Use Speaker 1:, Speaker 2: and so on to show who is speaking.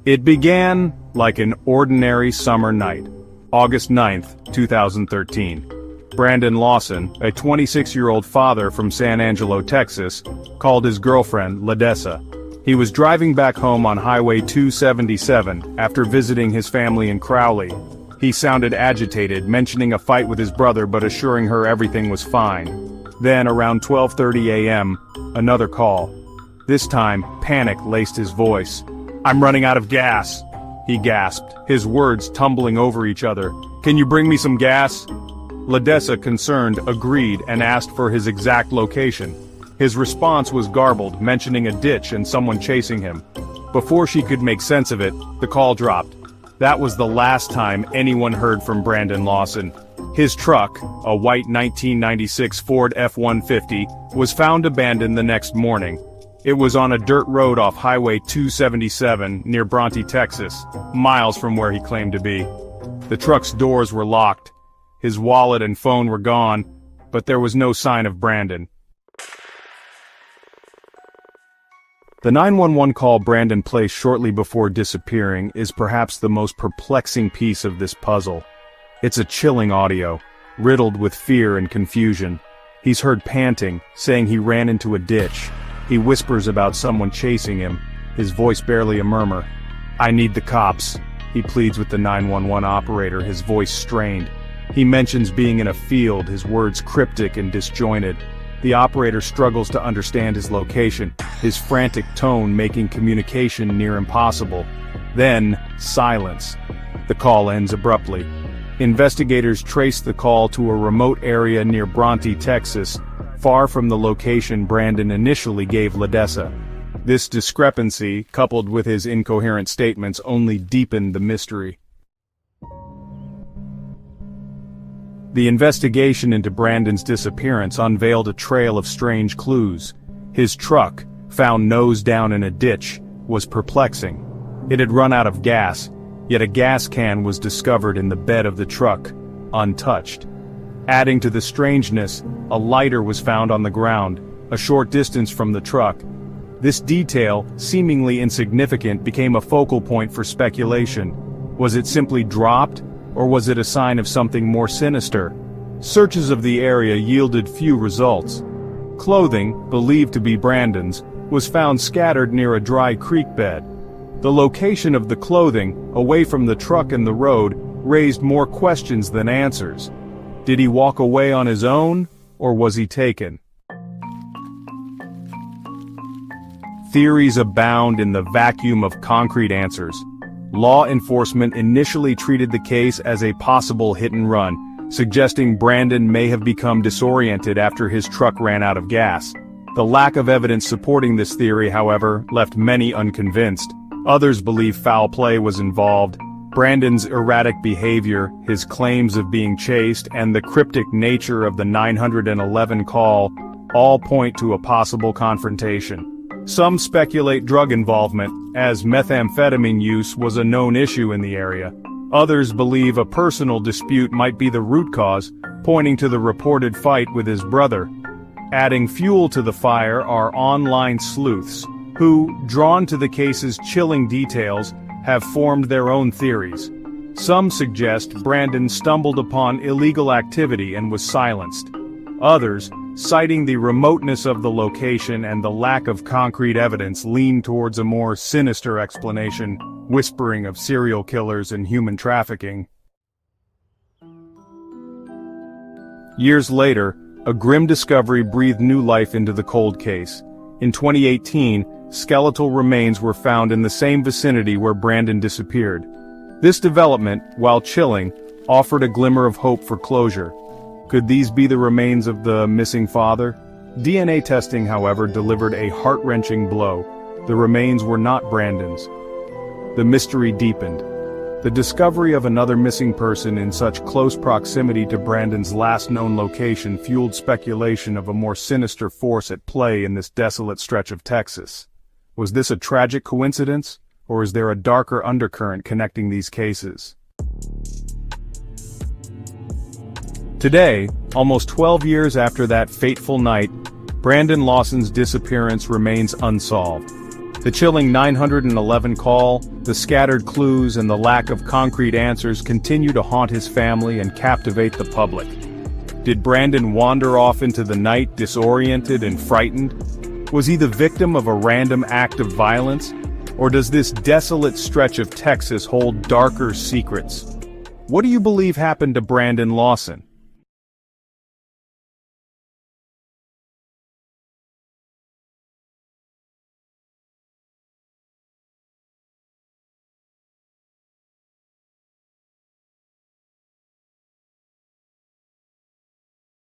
Speaker 1: It began like an ordinary summer night. August 9th, 2013. Brandon Lawson, a 26-year-old father from San Angelo, Texas, called his girlfriend, Ladessa. He was driving back home on Highway 277 after visiting his family in Crowley. He sounded agitated, mentioning a fight with his brother but assuring her everything was fine. Then, around 12:30 a.m., another call. This time, panic laced his voice. "I'm running out of gas," he gasped, his words tumbling over each other. "Can you bring me some gas?" Ladessa, concerned, agreed and asked for his exact location. His response was garbled, mentioning a ditch and someone chasing him. Before she could make sense of it, the call dropped. That was the last time anyone heard from Brandon Lawson. His truck, a white 1996 Ford F-150, was found abandoned the next morning. It was on a dirt road off Highway 277 near Bronte, Texas, miles from where he claimed to be. The truck's doors were locked. His wallet and phone were gone, but there was no sign of Brandon. The 911 call Brandon placed shortly before disappearing is perhaps the most perplexing piece of this puzzle. It's a chilling audio, riddled with fear and confusion. He's heard panting, saying he ran into a ditch. He whispers about someone chasing him, his voice barely a murmur. "I need the cops," he pleads with the 911 operator, his voice strained. He mentions being in a field, his words cryptic and disjointed. The operator struggles to understand his location, his frantic tone making communication near impossible. Then, silence. The call ends abruptly. Investigators trace the call to a remote area near Bronte, Texas, far from the location Brandon initially gave Ladessa. This discrepancy, coupled with his incoherent statements, only deepened the mystery. The investigation into Brandon's disappearance unveiled a trail of strange clues. His truck, found nose down in a ditch, was perplexing. It had run out of gas, yet a gas can was discovered in the bed of the truck, untouched. Adding to the strangeness, a lighter was found on the ground, a short distance from the truck. This detail, seemingly insignificant, became a focal point for speculation. Was it simply dropped, or was it a sign of something more sinister? Searches of the area yielded few results. Clothing, believed to be Brandon's, was found scattered near a dry creek bed. The location of the clothing, away from the truck and the road, raised more questions than answers. Did he walk away on his own, or was he taken? Theories abound in the vacuum of concrete answers. Law enforcement initially treated the case as a possible hit-and-run, suggesting Brandon may have become disoriented after his truck ran out of gas. The lack of evidence supporting this theory, however, left many unconvinced. Others believe foul play was involved. Brandon's erratic behavior, his claims of being chased, and the cryptic nature of the 911 call all point to a possible confrontation. Some speculate drug involvement, as methamphetamine use was a known issue in the area. Others believe a personal dispute might be the root cause, pointing to the reported fight with his brother. Adding fuel to the fire are online sleuths, who, drawn to the case's chilling details, have formed their own theories. Some suggest Brandon stumbled upon illegal activity and was silenced. Others, citing the remoteness of the location and the lack of concrete evidence, lean towards a more sinister explanation, whispering of serial killers and human trafficking. Years later, a grim discovery breathed new life into the cold case. In 2018, skeletal remains were found in the same vicinity where Brandon disappeared. This development, while chilling, offered a glimmer of hope for closure. Could these be the remains of the missing father? DNA testing, however, delivered a heart-wrenching blow. The remains were not Brandon's. The mystery deepened. The discovery of another missing person in such close proximity to Brandon's last known location fueled speculation of a more sinister force at play in this desolate stretch of Texas. Was this a tragic coincidence, or is there a darker undercurrent connecting these cases? Today, almost 12 years after that fateful night, Brandon Lawson's disappearance remains unsolved. The chilling 911 call, the scattered clues, and the lack of concrete answers continue to haunt his family and captivate the public. Did Brandon wander off into the night disoriented and frightened? Was he the victim of a random act of violence? Or does this desolate stretch of Texas hold darker secrets? What do you believe happened to Brandon Lawson?